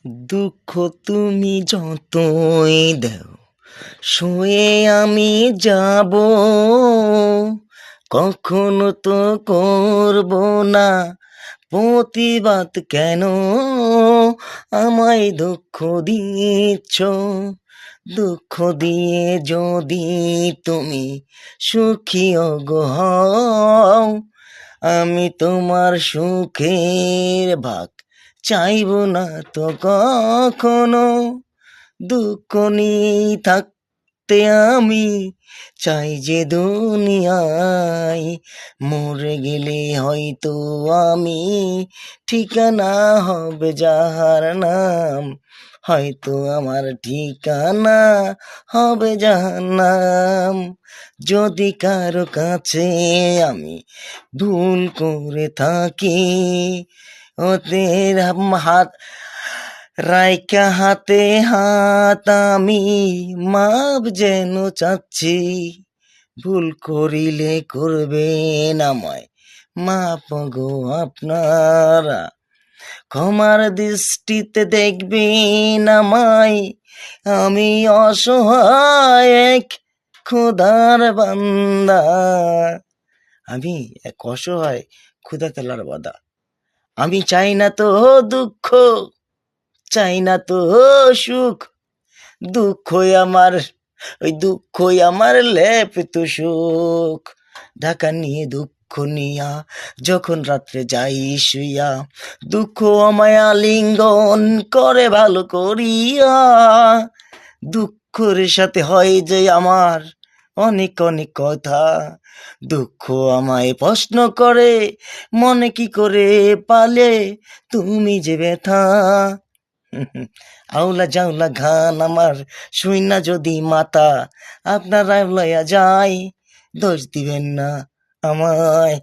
দুঃখ তুমি যতই দাও সয়ে আমি যাব, কখনো তো করব না প্রতিবাদ। কেন আমায় দুঃখ দিচ্ছ? দুঃখ দিয়ে যদি তুমি সুখী হও, আমি তোমার সুখের ভাগ চাইব না তো কখনো। দুঃখ নিয়ে থাকতে আমি চাই যে দুনিয়ায়, মরে গেলে হয়তো আমি ঠিকানা হবে যাহার নাম, হয়তো আমার ঠিকানা হবে জাহান্নাম। যদি কারো কাছে আমি ভুল করে থাকি, ওদের হাত রাইকা হাতে হাত আমি মাপ যেন চাচ্ছি। ভুল করিলে করবেন আমায় মাপ গো আপনারা, ক্ষমার দৃষ্টিতে দেখবেন আমায়, আমি অসহায় এক খোদার বান্দা। আমি এক অসহায় ক্ষুধা তেলার বাদা। আমি চাই না তো দুঃখ, চাই না তো সুখ, দুঃখই আমার দুঃখই আমার লেপিত সুখ। ঢাকা নিয়ে দুঃখ নিয়া যখন রাত্রে যাই শুইয়া, দুঃখ আমায় আলিঙ্গন করে ভালো করিয়া। দুঃখের সাথে হয় যে আমার অনেক অনেক কথা, দুঃখ আমায় প্রশ্ন করে মনে কি করে পালে তুমি যে ব্যথা। আউলা জাউলা গান আমার শুই না যদি মাতা, আপনারা লয়া যায় দোষ দিবেন না আমায়।